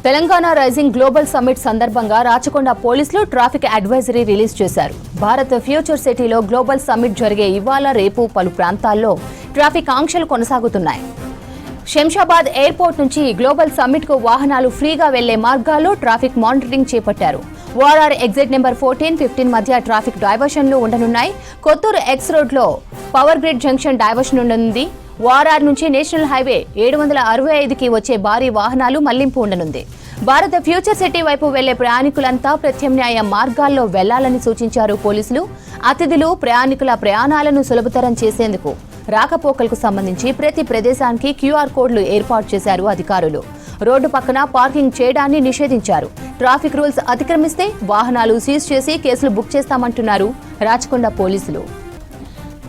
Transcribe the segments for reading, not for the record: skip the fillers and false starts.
Telangana rising global summit సందర్భంగా రాచకొండ పోలీసులు traffic advisory release చేశారు. భారత్ ఫ్యూచర్ సిటీలో గ్లోబల్ సమ్మిట్ జరిగే ఇవాళ రేపు పలు ప్రాంతాల్లో ట్రాఫిక్ ఆంక్షలు కొనసాగుతున్నాయి. శంషాబాద్ ఎయిర్పోర్ట్ నుంచి గ్లోబల్ సమ్మిట్ కు వాహనాలు ఫ్రీగా వెళ్లే మార్గాల్లో ట్రాఫిక్ మానిటరింగ్ చేపట్టారు. ఓఆర్ఆర్ ఎగ్జిట్ నెంబర్ 14, 15 మధ్య ట్రాఫిక్ డైవర్షన్లు ఉండనున్నాయి. కొత్తూరు ఎక్స్ రోడ్ లో పవర్ గ్రిడ్ జంక్షన్ డైవర్షన్ ఉండనుంది. ఓఆర్ఆర్ నుంచి నేషనల్ హైవే 765కి వచ్చే భారీ వాహనాలు మళ్లింపు ఉండనుంది. భారత ఫ్యూచర్ సిటీ వైపు వెళ్లే ప్రయాణికులంతా ప్రత్యామ్నాయ మార్గాల్లో వెళ్లాలని సూచించారు పోలీసులు. అతిథులు ప్రయాణికుల ప్రయాణాలను సులభతరం చేసేందుకు రాకపోకలకు సంబంధించి ప్రతి ప్రదేశానికి క్యూఆర్ కోడ్లు ఏర్పాటు చేశారు అధికారులు. రోడ్డు పక్కన పార్కింగ్ చేయడాన్ని నిషేధించారు. ట్రాఫిక్ రూల్స్ అతిక్రమిస్తే వాహనాలు సీజ్ చేసి కేసులు బుక్ చేస్తామంటున్నారు రాచకొండ పోలీసులు.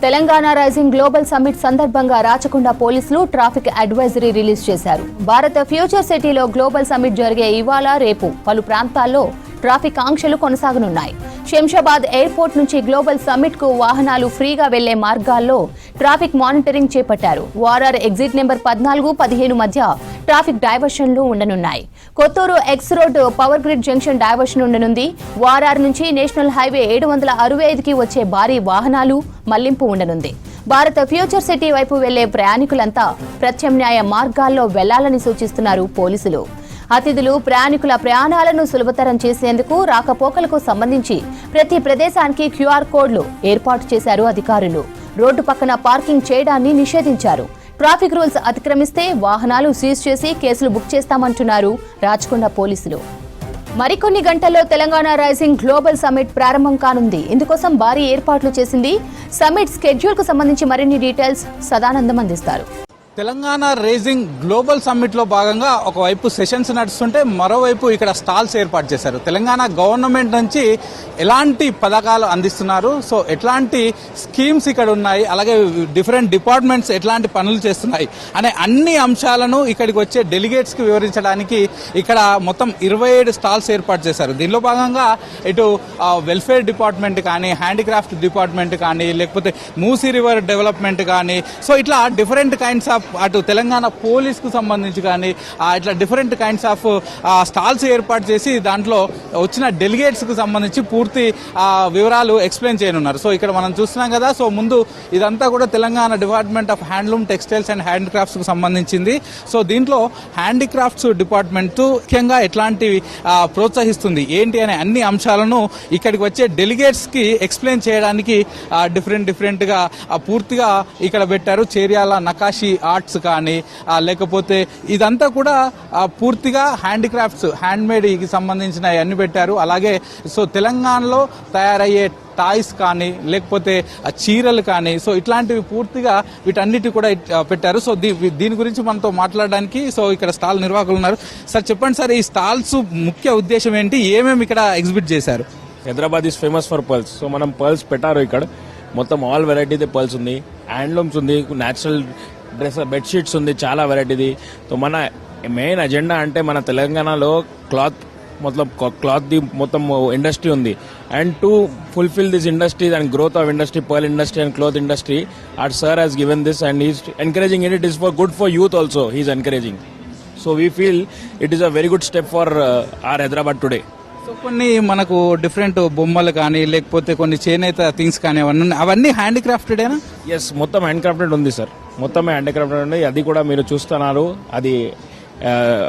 తెలంగాణ రైజింగ్ గ్లోబల్ సమ్మిట్ సందర్భంగా రాచకొండ పోలీసులు ట్రాఫిక్ అడ్వైజరీ రిలీజ్ చేశారు. భారత ఫ్యూచర్ సిటీలో గ్లోబల్ సమ్మిట్ జరిగే ఇవాళ రేపు పలు ప్రాంతాల్లో ట్రాఫిక్ ఆంక్షలు కొనసాగనున్నాయి. శంషాబాద్ ఎయిర్పోర్ట్ నుంచి గ్లోబల్ సమ్మిట్ కు వాహనాలు ఫ్రీగా వెళ్లే మార్గాల్లో ట్రాఫిక్ మానిటరింగ్ చేపట్టారు. ఓఆర్ఆర్ ఎగ్జిట్ నెంబర్ 14, 15 మధ్య ట్రాఫిక్ డైవర్షన్లు ఉండనున్నాయి. Kothur X road power grid junction diversion ఉండనుంది. ఓఆర్ఆర్ నుంచి నేషనల్ హైవే 765కి వచ్చే భారీ వాహనాలు మళ్లింపు ఉండనుంది. భారత ఫ్యూచర్ సిటీ వైపు వెళ్లే ప్రయాణికులంతా ప్రత్యామ్నాయ మార్గాల్లో వెళ్లాలని సూచిస్తున్నారు పోలీసులు. అతిథులు ప్రయాణికుల ప్రయాణాలను సులభతరం చేసేందుకు రాకపోకలకు సంబంధించి ప్రతి ప్రదేశానికి క్యూఆర్ కోడ్లు ఏర్పాటు చేశారు అధికారులు. రోడ్డు పక్కన పార్కింగ్ చేయడాన్ని నిషేధించారు. ట్రాఫిక్ రూల్స్ అతిక్రమిస్తే వాహనాలు సీజ్ చేసి కేసులు బుక్ చేస్తామంటున్నారు రాచకొండ పోలీసులు. మరికొన్ని గంటల్లో తెలంగాణ రైజింగ్ గ్లోబల్ సమ్మిట్ ప్రారంభం కానుంది. ఇందుకోసం భారీ ఏర్పాట్లు చేసింది. సమ్మిట్ స్కెడ్యూల్ కు సంబంధించి మరిన్ని డీటెయిల్స్ సదానందం అందిస్తారు. తెలంగాణ రైజింగ్ గ్లోబల్ సమ్మిట్ లో భాగంగా ఒకవైపు సెషన్స్ నడుస్తుంటే మరోవైపు ఇక్కడ స్టాల్స్ ఏర్పాటు చేశారు. తెలంగాణ గవర్నమెంట్ నుంచి ఎలాంటి పథకాలు అందిస్తున్నారు, సో ఎట్లాంటి స్కీమ్స్ ఇక్కడ ఉన్నాయి, అలాగే డిఫరెంట్ డిపార్ట్మెంట్స్ ఎట్లాంటి పనులు చేస్తున్నాయి అనే అన్ని అంశాలను ఇక్కడికి వచ్చే డెలిగేట్స్ కి వివరించడానికి ఇక్కడ మొత్తం 27 స్టాల్స్ ఏర్పాటు చేశారు. దీనిలో భాగంగా ఇటు వెల్ఫేర్ డిపార్ట్మెంట్ కానీ, హ్యాండిక్రాఫ్ట్ డిపార్ట్మెంట్ కానీ, లేకపోతే మూసీ రివర్ డెవలప్మెంట్ కానీ, సో ఇట్లా డిఫరెంట్ కైండ్స్ ఆఫ్ అటు తెలంగాణ పోలీస్ కు సంబంధించి కానీ ఇట్లా డిఫరెంట్ కైండ్స్ ఆఫ్ స్టాల్స్ ఏర్పాటు చేసి దాంట్లో వచ్చిన డెలిగేట్స్ కు సంబంధించి పూర్తి వివరాలు ఎక్స్ప్లెయిన్ చేయనున్నారు. సో ఇక్కడ మనం చూస్తున్నాం కదా, సో ముందు ఇదంతా కూడా Telangana department of handloom, textiles and handicrafts కు సంబంధించింది. సో దీంట్లో హ్యాండిక్రాఫ్ట్స్ డిపార్ట్మెంట్ ముఖ్యంగా ఎట్లాంటివి ప్రోత్సహిస్తుంది ఏంటి అనే అన్ని అంశాలను ఇక్కడికి వచ్చే డెలిగేట్స్ కి ఎక్స్ప్లెయిన్ చేయడానికి డిఫరెంట్ గా పూర్తిగా ఇక్కడ పెట్టారు. చేర్యాల నకాషి ఆర్ట్స్ కానీ, లేకపోతే ఇదంతా కూడా పూర్తిగా హ్యాండిక్రాఫ్ట్స్, హ్యాండ్ మేడ్ కి సంబంధించిన అన్ని పెట్టారు. అలాగే సో తెలంగాణలో తయారయ్యే టాయ్స్ కానీ, లేకపోతే చీరలు కానీ, సో ఇట్లాంటివి పూర్తిగా వీటన్నిటి కూడా పెట్టారు. సో దీని గురించి మనతో మాట్లాడడానికి సో ఇక్కడ స్టాల్ నిర్వాహకులు ఉన్నారు. సార్ చెప్పండి సార్, ఈ స్టాల్స్ ముఖ్య ఉద్దేశం ఏంటి, ఏమేమి ఇక్కడ ఎగ్జిబిట్ చేశారు? Hyderabad is famous for pearls. So మనం పర్ల్స్ పెట్టారు ఇక్కడ. మొత్తం ఆల్ వెరైటీది పర్ల్స్ ఉంది, హ్యాండ్లూమ్స్ ఉంది, న్యాచురల్ డ్రెస్ బెడ్షీట్స్ ఉంది, చాలా వెరైటీది. సో మన మెయిన్ అజెండా అంటే మన తెలంగాణలో క్లాత్ ది మొత్తం ఇండస్ట్రీ ఉంది. And to fulfil this industry and growth of industry, pearl industry and cloth industry, our sir has given this and he's encouraging it. It is for good for youth also, he's encouraging. So we feel it is a very good step for our Hyderabad today. So కొన్ని మనకు different బొమ్మలు కానీ, లేకపోతే కొన్ని చేనేత things కానీ అవన్నీ హ్యాండిక్రాఫ్టెడేనా? Yes, మొత్తం హ్యాండ్క్రాఫ్టెడ్ ఉంది సార్. మొత్తమే హ్యాండిక్రాఫ్టెడ్ ఉంది. అది కూడా మీరు చూస్తున్నారు, అది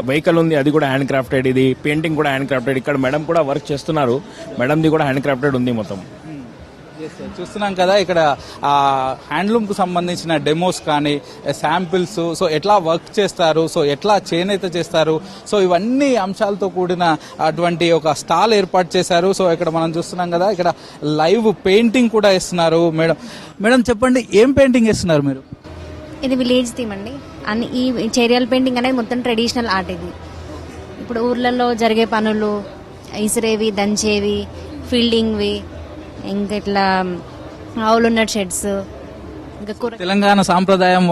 వెహికల్ ఉంది, అది కూడా హ్యాండ్క్రాఫ్టెడ్. ఇది పెయింటింగ్ కూడా హ్యాండ్క్రాఫ్టెడ్. ఇక్కడ మేడం కూడా వర్క్ చేస్తున్నారు, మేడంది కూడా హ్యాండ్క్రాఫ్టెడ్ ఉంది మొత్తం. చూస్తున్నాం కదా ఇక్కడ హ్యాండ్లూమ్ కు సంబంధించిన డెమోస్ కానీ, శాంపిల్స్, సో ఎట్లా వర్క్ చేస్తారు, సో ఎట్లా చేనేత చేస్తారు, సో ఇవన్నీ అంశాలతో కూడిన అటువంటి ఒక స్టాల్ ఏర్పాటు చేశారు. సో ఇక్కడ మనం చూస్తున్నాం కదా, ఇక్కడ లైవ్ పెయింటింగ్ కూడా ఇస్తున్నారు. మేడం చెప్పండి, ఏం పెయింటింగ్ ఇస్తున్నారు మీరు? ఇది విలేజ్ థీమ్ అండి. అన్ని ఈ చేరియల్ పెయింటింగ్ అనేది మొత్తం ట్రెడిషనల్ ఆర్ట్. ఇది ఇప్పుడు ఊర్లలో జరిగే పనులు, ఇసిరేవి, దంచేవి, ఫీల్డింగ్వి, ఇంకా ఇట్లా ఆవులున్న షెడ్స్, ఇంకా తెలంగాణ సాంప్రదాయం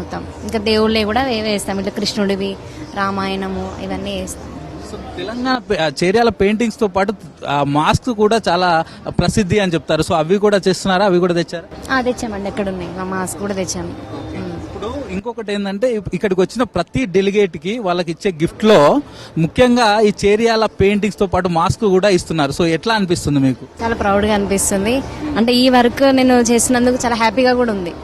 మొత్తం, ఇంకా దేవుళ్ళే కూడా వేస్తాం. ఇట్లా కృష్ణుడివి, రామాయణము, ఇవన్నీ వేస్తాం. తెలంగాణ చేర్యాల పెయింటింగ్స్ తో పాటు మాస్క్ కూడా చాలా ప్రసిద్ధి అని చెప్తారు. సో అవి కూడా చేస్తున్నారా? అవి కూడా తెచ్చారా? తెచ్చామండి, ఎక్కడ ఉన్నాయి మా మాస్క్ కూడా తెచ్చాము. ఇప్పుడు ఇంకొకటి ఏంటంటే ఇక్కడికి వచ్చిన ప్రతి డెలిగేట్ కి వాళ్ళకి ఇచ్చే గిఫ్ట్ లో ముఖ్యంగా ఈ చేరియాల పెయింటింగ్స్ తో పాటు మాస్క్ కూడా ఇస్తున్నారు. సో ఎట్లా అనిపిస్తుంది మీకు? చాలా ప్రౌడ్గా అనిపిస్తుంది. అంటే ఈ వర్క్ నేను చేసినందుకు చాలా హ్యాపీగా కూడా ఉంది,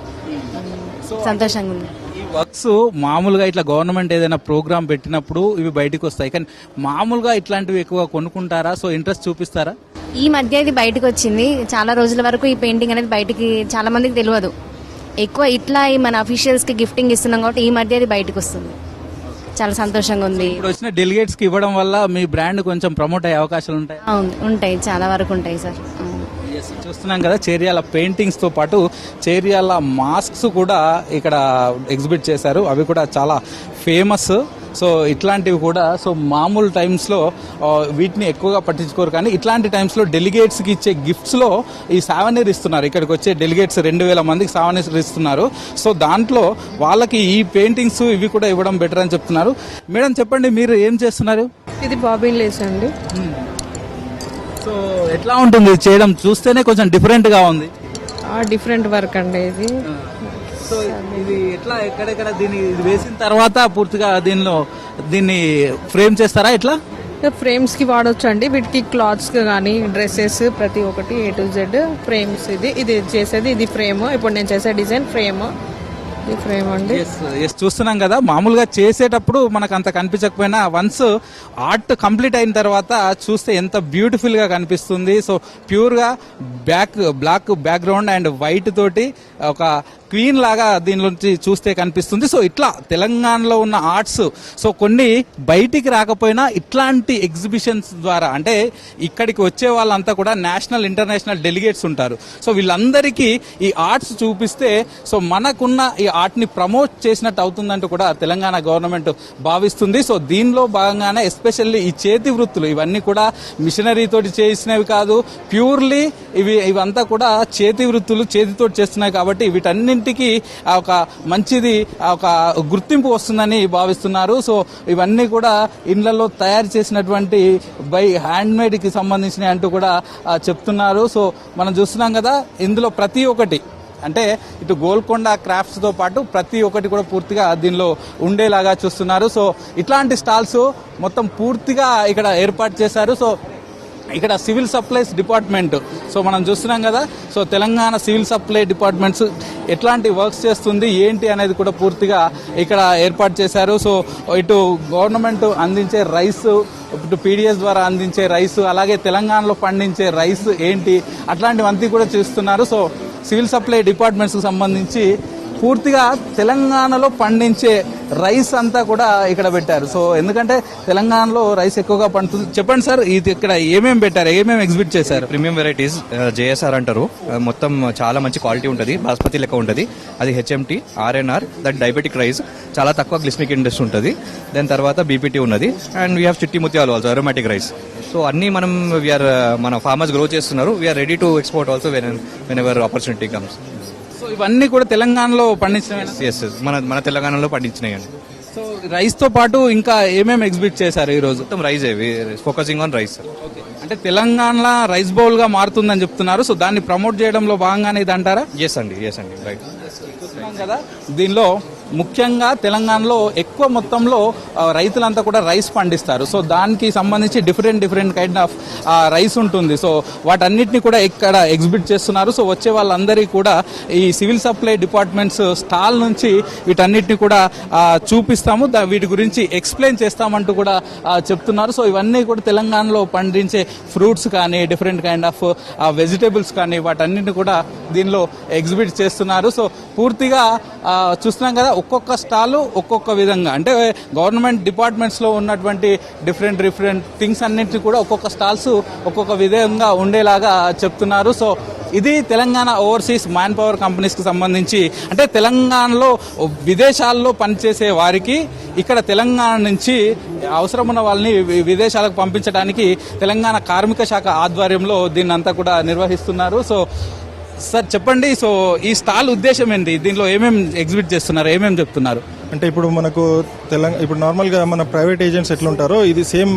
సంతోషంగా ఉంది. ఈ వర్క్స్ మామూలుగా ఇట్లా గవర్నమెంట్ ఏదైనా ప్రోగ్రామ్ పెట్టినప్పుడు ఇవి బయటకు వస్తాయి, కానీ మామూలుగా ఇట్లాంటివి ఎక్కువ కొనుక్కుంటారా? సో ఇంట్రెస్ట్ చూపిస్తారా? ఈ మధ్య ఇది బయటకు వచ్చింది. చాలా రోజుల వరకు ఈ పెయింటింగ్ అనేది బయటికి చాలా మందికి తెలియదు. ఎక్కువ ఇట్లా ఈ మన అఫీషియల్స్ కి గిఫ్టింగ్ ఇస్తున్నాం కాబట్టి ఈ మధ్య అది బయటకు వస్తుంది. చాలా సంతోషంగా ఉంది. ఇప్పుడు వచ్చిన డెలిగేట్స్ కి ఇవ్వడం వల్ల మీ బ్రాండ్ కొంచెం ప్రమోట్ అయ్యే అవకాశాలు ఉంటాయి. ఉంటాయి, చాలా వరకు ఉంటాయి సార్. చూస్తున్నాం కదా, చేరియాల పెయింటింగ్స్ తో పాటు చేరియాల మాస్క్స్ కూడా ఇక్కడ ఎగ్జిబిట్ చేశారు. అవి కూడా చాలా ఫేమస్. సో ఇట్లాంటివి కూడా సో మామూలు టైమ్స్లో వీటిని ఎక్కువగా పట్టించుకోరు, కానీ ఇట్లాంటి టైమ్స్లో డెలిగేట్స్కి ఇచ్చే గిఫ్ట్స్లో ఈ సావనీర్ ఇస్తున్నారు. ఇక్కడికి వచ్చే డెలిగేట్స్ 2000 మందికి సావనీర్ ఇస్తున్నారు. సో దాంట్లో వాళ్ళకి ఈ పెయింటింగ్స్ ఇవి కూడా ఇవ్వడం బెటర్ అని చెప్తున్నారు. మేడం చెప్పండి, మీరు ఏం చేస్తున్నారు? ఇది బాబిన్ లేస్ అండి. సో ఎట్లా ఉంటుంది చేయడం? చూస్తేనే కొంచెం డిఫరెంట్గా ఉంది. డిఫరెంట్ వర్క్ అండి ఇది. సో ఇది ఎట్లా ఎక్కడెక్కడ దీన్ని ఇది వేసిన తర్వాత పూర్తిగా దీన్ని ఫ్రేమ్ చేస్తారా? ఎట్లా ఫ్రేమ్స్ కి వాడొచ్చు అండి. వీటికి క్లాత్స్ కానీ డ్రెస్సెస్ ప్రతి ఒక్కటి A to Z ఫ్రేమ్స్. ఇది చేసేది ఇది ఫ్రేమ్. ఇప్పుడు నేను చేసే డిజైన్ ఫ్రేమ్. ఈ ఫ్రేమ్ అండి. ఎస్ చూస్తున్నాం కదా, మామూలుగా చేసేటప్పుడు మనకు అంత కనిపించకపోయినా వన్స్ ఆర్ట్ కంప్లీట్ అయిన తర్వాత చూస్తే ఎంత బ్యూటిఫుల్ గా కనిపిస్తుంది. సో ప్యూర్ గా బ్లాక్ బ్యాక్గ్రౌండ్ అండ్ వైట్ తోటి ఒక క్వీన్ లాగా దీనిలోంచి చూస్తే కనిపిస్తుంది. సో ఇట్లా తెలంగాణలో ఉన్న ఆర్ట్స్ సో కొన్ని బయటికి రాకపోయినా ఇట్లాంటి ఎగ్జిబిషన్స్ ద్వారా, అంటే ఇక్కడికి వచ్చే వాళ్ళంతా కూడా నేషనల్ ఇంటర్నేషనల్ డెలిగేట్స్ ఉంటారు. సో వీళ్ళందరికీ ఈ ఆర్ట్స్ చూపిస్తే సో మనకున్న ఈ ఆర్ట్ ని ప్రమోట్ చేసినట్టు అవుతుందంటూ కూడా తెలంగాణ గవర్నమెంట్ భావిస్తుంది. సో దీనిలో భాగంగానే ఎస్పెషల్లీ ఈ చేతి వృత్తులు ఇవన్నీ కూడా మిషనరీ తోటి చేసినవి కాదు, ప్యూర్లీ ఇవంతా కూడా చేతి వృత్తులు, చేతితో చేస్తున్నాయి. కాబట్టి వీటన్నింటికి ఒక మంచిది ఒక గుర్తింపు వస్తుందని భావిస్తున్నారు. సో ఇవన్నీ కూడా ఇళ్లలో తయారు చేసినటువంటి బై హ్యాండ్ మేడ్ కి సంబంధించినవి అంటూ కూడా చెప్తున్నారు. సో మనం చూస్తున్నాం కదా, ఇందులో ప్రతి ఒక్కటి అంటే ఇటు గోల్కొండ క్రాఫ్ట్స్ తో పాటు ప్రతి ఒక్కటి కూడా పూర్తిగా దీనిలో ఉండేలాగా చూస్తున్నారు. సో ఇట్లాంటి స్టాల్స్ మొత్తం పూర్తిగా ఇక్కడ ఏర్పాటు చేశారు. సో ఇక్కడ సివిల్ సప్లైస్ డిపార్ట్మెంట్, సో మనం చూస్తున్నాం కదా, so Telangana civil supply departments ఎట్లాంటి వర్క్స్ చేస్తుంది ఏంటి అనేది కూడా పూర్తిగా ఇక్కడ ఏర్పాటు చేశారు. సో ఇటు గవర్నమెంట్ అందించే రైస్, ఇటు PDS ద్వారా అందించే రైస్, అలాగే తెలంగాణలో పండించే రైస్ ఏంటి అట్లాంటివంతా కూడా చూస్తున్నారు. సో సివిల్ సప్లై డిపార్ట్మెంట్స్కి సంబంధించి పూర్తిగా తెలంగాణలో పండించే రైస్ అంతా కూడా ఇక్కడ పెట్టారు. సో ఎందుకంటే తెలంగాణలో రైస్ ఎక్కువగా పండుతుంది. చెప్పండి సార్, ఇది ఇక్కడ ఏమేమి పెట్టారు, ఏమేమి ఎగ్జిబిట్ చేశారు? ప్రీమియం వెరైటీస్ JSR అంటారు. మొత్తం చాలా మంచి క్వాలిటీ ఉంటుంది, బాస్మతి లెక్క ఉంటుంది. అది HMT, RNR, that diabetic rice, చాలా తక్కువ గ్లిస్మిక్ ఇండెక్స్ ఉంటుంది. దాని తర్వాత BPT ఉన్నది. అండ్ వీ హ్యావ్ చిట్టి ముత్యాలు ఆల్సో, అరోమాటిక్ రైస్. సో అన్ని మనం వీఆర్ మన ఫార్మర్స్ గ్రో చేస్తున్నారు. We are ready to export also whenever opportunity comes. So ఇవన్నీ కూడా తెలంగాణలో పండించిన మన తెలంగాణలో పండించినాయి అండి. సో రైస్ తో పాటు ఇంకా ఏమేమి ఎగ్జిబిట్ చేశారు ఈ రోజు? మొత్తం రైస్, ఫోకసింగ్ ఆన్ రైస్. అంటే తెలంగాణ రైస్ బౌల్ గా మారుతుందని చెప్తున్నారు. సో దాన్ని ప్రమోట్ చేయడంలో భాగంగానే ఇది అంటారా? ఎస్ అండి, రైట్. కదా, దీనిలో ముఖ్యంగా తెలంగాణలో ఎక్కువ మొత్తంలో రైతులంతా కూడా రైస్ పండిస్తారు. సో దానికి సంబంధించి డిఫరెంట్ కైండ్ ఆఫ్ రైస్ ఉంటుంది. సో వాటన్నిటిని కూడా ఇక్కడ ఎగ్జిబిట్ చేస్తున్నారు. సో వచ్చే వాళ్ళందరికీ కూడా ఈ సివిల్ సప్లై డిపార్ట్మెంట్స్ స్టాల్ నుంచి వీటన్నిటిని కూడా చూపిస్తాము, వీటి గురించి ఎక్స్ప్లెయిన్ చేస్తామంటూ కూడా చెప్తున్నారు. సో ఇవన్నీ కూడా తెలంగాణలో పండించే ఫ్రూట్స్ కానీ, డిఫరెంట్ కైండ్ ఆఫ్ వెజిటేబుల్స్ కానీ వాటన్నిటిని కూడా దీనిలో ఎగ్జిబిట్ చేస్తున్నారు. సో పూర్తిగా చూస్తున్నాం కదా, ఒక్కొక్క స్టాల్ ఒక్కొక్క విధంగా, అంటే గవర్నమెంట్ డిపార్ట్మెంట్స్ లో ఉన్నటువంటి డిఫరెంట్ థింగ్స్ అన్నింటినీ కూడా ఒక్కొక్క స్టాల్స్ ఒక్కొక్క విధంగా ఉండేలాగా చెప్తున్నారు. సో ఇది Telangana overseas man power companies కి సంబంధించి, అంటే తెలంగాణలో విదేశాల్లో పనిచేసే వారికి ఇక్కడ తెలంగాణ నుంచి అవసరం ఉన్న వాళ్ళని విదేశాలకు పంపించడానికి తెలంగాణ కార్మిక శాఖ ఆధ్వర్యంలో దీన్ని అంతా కూడా నిర్వహిస్తున్నారు. సో సార్ చెప్పండి, సో ఈ స్టాల్ ఉద్దేశం ఏంటి, దీనిలో ఏమేమి ఎగ్జిబిట్ చేస్తున్నారు, ఏమేమి చెప్తున్నారు? అంటే ఇప్పుడు మనకు ఇప్పుడు నార్మల్గా మన ప్రైవేట్ ఏజెంట్స్ ఎట్లుంటారో ఇది సేమ్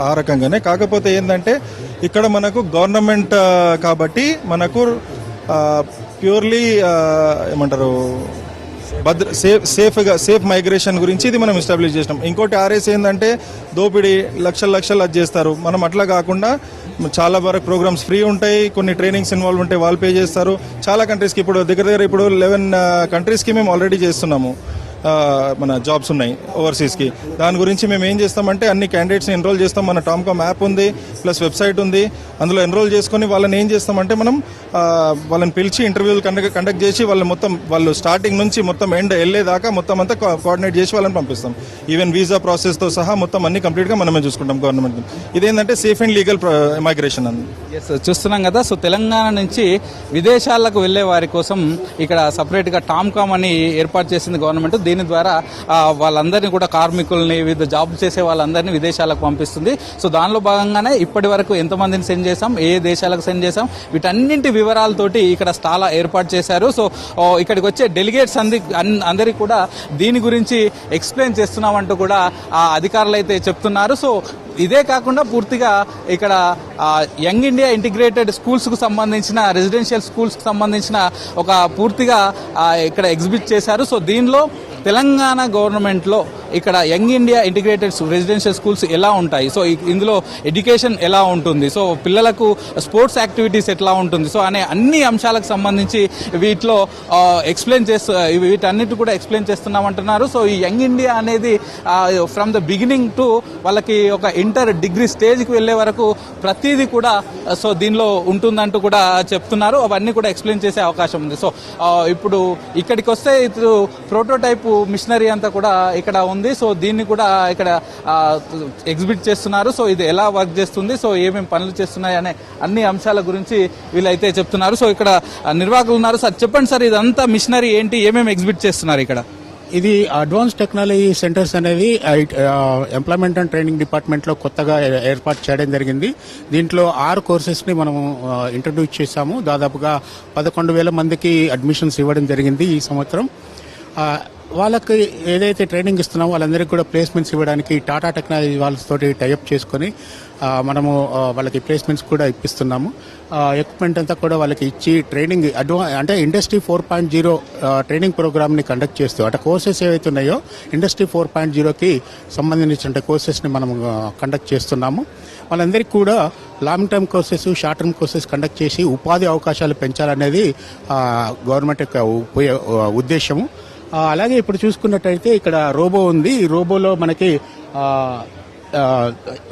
ఆ రకంగానే, కాకపోతే ఏంటంటే ఇక్కడ మనకు గవర్నమెంట్ కాబట్టి మనకు ప్యూర్లీ ఏమంటారు సేఫ్ మైగ్రేషన్ గురించి ఇది మనం ఎస్టాబ్లిష్ చేసినాం. ఇంకోటి ఆర్ఎస్ ఏంటంటే దోపిడీ లక్షలు అది చేస్తారు. మనం అట్లా కాకుండా చాలా వరకు ప్రోగ్రామ్స్ ఫ్రీ ఉంటాయి, కొన్ని ట్రైనింగ్స్ ఇన్వాల్వ్ ఉంటాయి, వాళ్ళు పే చేస్తారు. చాలా కంట్రీస్కి ఇప్పుడు దగ్గర ఇప్పుడు 11 కంట్రీస్కి మేము ఆల్రెడీ చేస్తున్నాము. మన జాబ్స్ ఉన్నాయి ఓవర్సీస్కి. దాని గురించి మేము ఏం చేస్తామంటే అన్ని క్యాండిడేట్స్ని ఎన్రోల్ చేస్తాం. మన టామ్కామ్ యాప్ ఉంది, ప్లస్ వెబ్సైట్ ఉంది. అందులో ఎన్రోల్ చేసుకుని వాళ్ళని ఏం చేస్తామంటే మనం వాళ్ళని పిలిచి ఇంటర్వ్యూలు కండక్ట్ చేసి వాళ్ళు స్టార్టింగ్ నుంచి మొత్తం ఎండ్ వెళ్ళేదాకా మొత్తం అంతా కోఆర్డినేట్ చేసి వాళ్ళని పంపిస్తాం. ఈవెన్ వీసా ప్రాసెస్తో సహా మొత్తం అన్ని కంప్లీట్గా మనమే చూసుకుంటాం గవర్నమెంట్. ఇదేంటంటే సేఫ్ అండ్ లీగల్ మైగ్రేషన్ అంది. చూస్తున్నాం కదా. సో తెలంగాణ నుంచి విదేశాలకు వెళ్లే వారి కోసం ఇక్కడ సపరేట్గా టామ్కామ్ అని ఏర్పాటు చేసింది గవర్నమెంట్. దీని ద్వారా వాళ్ళందరినీ కూడా కార్మికుల్ని వివిధ జాబ్ చేసే వాళ్ళందరినీ విదేశాలకు పంపిస్తుంది. సో దానిలో భాగంగానే ఇప్పటి వరకు ఎంతమందిని సెండ్ చేశాం, ఏ దేశాలకు సెండ్ చేశాం, వీటన్నింటి వివరాలతోటి ఇక్కడ స్టాల్ ఏర్పాటు చేశారు. సో ఇక్కడికి వచ్చే డెలిగేట్స్ అందరికీ కూడా దీని గురించి ఎక్స్ప్లెయిన్ చేస్తున్నామంటూ కూడా ఆ అధికారులు అయితే చెప్తున్నారు. సో ఇదే కాకుండా పూర్తిగా ఇక్కడ యంగ్ ఇండియా ఇంటిగ్రేటెడ్ స్కూల్స్కు సంబంధించిన రెసిడెన్షియల్ స్కూల్స్కి సంబంధించిన ఒక పూర్తిగా ఇక్కడ ఎగ్జిబిట్ చేశారు. సో దీనిలో తెలంగాణ గవర్నమెంట్లో ఇక్కడ young India integrated residential schools ఎలా ఉంటాయి, సో ఇందులో ఎడ్యుకేషన్ ఎలా ఉంటుంది, సో పిల్లలకు స్పోర్ట్స్ యాక్టివిటీస్ ఎట్లా ఉంటుంది, సో అనే అన్ని అంశాలకు సంబంధించి వీటిలో వీటన్నిటి కూడా ఎక్స్ప్లెయిన్ చేస్తున్నామంటున్నారు. సో ఈ యంగ్ ఇండియా అనేది ఫ్రమ్ ద బిగినింగ్ టు వాళ్ళకి ఒక ఇంటర్ డిగ్రీ స్టేజ్కి వెళ్ళే వరకు ప్రతిదీ కూడా సో దీనిలో ఉంటుందంటూ కూడా చెప్తున్నారు. అవన్నీ కూడా ఎక్స్ప్లెయిన్ చేసే అవకాశం ఉంది. సో ఇప్పుడు ఇక్కడికి వస్తే ఇప్పుడు ప్రోటోటైప్ మిషనరీ అంతా కూడా ఇక్కడ ఉంది. సో దీన్ని కూడా ఇక్కడ ఎగ్జిబిట్ చేస్తున్నారు. సో ఇది ఎలా వర్క్ చేస్తుంది, సో ఏమేమి పనులు చేస్తున్నాయి అనే అన్ని అంశాల గురించి వీళ్ళైతే చెప్తున్నారు. సో ఇక్కడ నిర్వాహకులు ఉన్నారు. సార్ చెప్పండి సార్, ఇదంతా మిషనరీ ఏంటి, ఏమేమి ఎగ్జిబిట్ చేస్తున్నారు ఇక్కడ? ఇది అడ్వాన్స్ టెక్నాలజీ సెంటర్స్ అనేది ఎంప్లాయ్మెంట్ అండ్ ట్రైనింగ్ డిపార్ట్మెంట్లో కొత్తగా ఏర్పాటు చేయడం జరిగింది. దీంట్లో 6 కోర్సెస్ని మనము ఇంట్రడ్యూస్ చేశాము. దాదాపుగా 11,000 మందికి అడ్మిషన్స్ ఇవ్వడం జరిగింది ఈ సంవత్సరం. వాళ్ళకి ఏదైతే ట్రైనింగ్ ఇస్తున్నామో వాళ్ళందరికీ కూడా ప్లేస్మెంట్స్ ఇవ్వడానికి టాటా టెక్నాలజీ వాళ్ళతోటి టైఅప్ చేసుకొని మనము వాళ్ళకి ప్లేస్మెంట్స్ కూడా ఇప్పిస్తున్నాము. ఎక్విప్మెంట్ అంతా కూడా వాళ్ళకి ఇచ్చి ట్రైనింగ్ అంటే ఇండస్ట్రీ 4.0 ట్రైనింగ్ ప్రోగ్రామ్ని కండక్ట్ చేస్తూ అంటే కోర్సెస్ ఏవైతే ఉన్నాయో ఇండస్ట్రీ 4.0కి సంబంధించిన కోర్సెస్ ని మనం కండక్ట్ చేస్తున్నాము. వాళ్ళందరికీ కూడా long term courses, short term courses conduct చేసి ఉపాధి అవకాశాలు పెంచాలనేది గవర్నమెంట్ యొక్క ఉద్దేశము. అలాగే ఇప్పుడు చూసుకున్నట్టయితే ఇక్కడ రోబో ఉంది. ఈ రోబోలో మనకి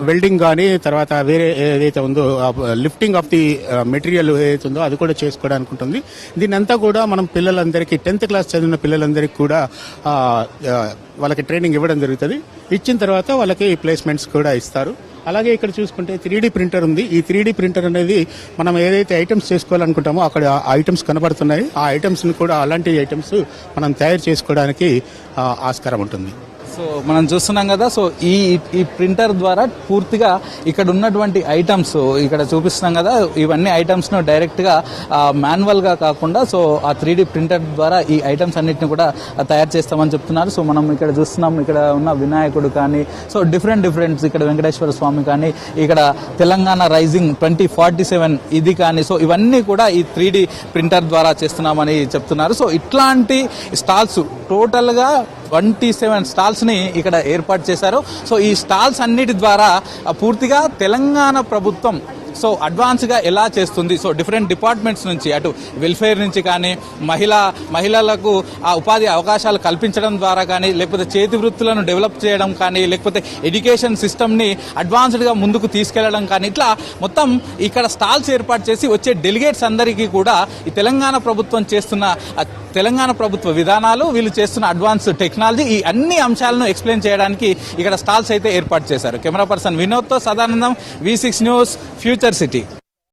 వెల్డింగ్ కానీ తర్వాత వేరే ఏదైతే ఉందో లిఫ్టింగ్ ఆఫ్ ది మెటీరియల్ ఏదైతే ఉందో అది కూడా చేసుకోవడానికి ఉంటుంది. దీని అంతా కూడా మనం పిల్లలందరికీ 10th క్లాస్ చదివిన పిల్లలందరికీ కూడా వాళ్ళకి ట్రైనింగ్ ఇవ్వడం జరుగుతుంది. ఇచ్చిన తర్వాత వాళ్ళకి ప్లేస్మెంట్స్ కూడా ఇస్తారు. అలాగే ఇక్కడ చూసుకుంటే 3D ప్రింటర్ ఉంది. ఈ 3D ప్రింటర్ అనేది మనం ఏదైతే ఐటమ్స్ చేసుకోవాలనుకుంటామో అక్కడ ఐటమ్స్ కనబడుతున్నాయి. ఆ ఐటమ్స్ని కూడా అలాంటి ఐటమ్స్ మనం తయారు చేసుకోవడానికి ఆస్కారం ఉంటుంది. సో మనం చూస్తున్నాం కదా. సో ఈ ప్రింటర్ ద్వారా పూర్తిగా ఇక్కడ ఉన్నటువంటి ఐటమ్స్ ఇక్కడ చూపిస్తున్నాం కదా. ఇవన్నీ ఐటమ్స్ను డైరెక్ట్గా మాన్యువల్గా కాకుండా సో ఆ 3D ప్రింటర్ ద్వారా ఈ ఐటమ్స్ అన్నిటిని కూడా తయారు చేస్తామని చెప్తున్నారు. సో మనం ఇక్కడ చూస్తున్నాం, ఇక్కడ ఉన్న వినాయకుడు కానీ, సో డిఫరెంట్ ఇక్కడ వెంకటేశ్వర స్వామి కానీ, ఇక్కడ తెలంగాణ రైజింగ్ 2047 ఇది కానీ, సో ఇవన్నీ కూడా ఈ 3D ప్రింటర్ ద్వారా చేస్తున్నామని చెప్తున్నారు. సో ఇట్లాంటి స్టాల్స్ టోటల్గా 27 స్టాల్స్ని ఇక్కడ ఏర్పాటు చేశారు. సో ఈ స్టాల్స్ అన్నిటి ద్వారా పూర్తిగా తెలంగాణ ప్రభుత్వం సో అడ్వాన్స్గా ఎలా చేస్తుంది, సో డిఫరెంట్ డిపార్ట్మెంట్స్ నుంచి అటు వెల్ఫేర్ నుంచి కానీ, మహిళలకు ఆ ఉపాధి అవకాశాలు కల్పించడం ద్వారా కానీ, లేకపోతే చేతి వృత్తులను డెవలప్ చేయడం కానీ, లేకపోతే ఎడ్యుకేషన్ సిస్టమ్ని అడ్వాన్స్డ్గా ముందుకు తీసుకెళ్లడం కానీ, ఇట్లా మొత్తం ఇక్కడ స్టాల్స్ ఏర్పాటు చేసి వచ్చే డెలిగేట్స్ అందరికీ కూడా ఈ తెలంగాణ ప్రభుత్వం చేస్తున్న తెలంగాణ ప్రభుత్వ విధానాలు, వీళ్ళు చేస్తున్న అడ్వాన్స్ టెక్నాలజీ, ఈ అన్ని అంశాలను ఎక్స్ప్లెయిన్ చేయడానికి ఇక్కడ స్టాల్స్ అయితే ఏర్పాటు చేశారు. కెమెరా పర్సన్ వినోద్తో Sadanandam, V6 news, future city.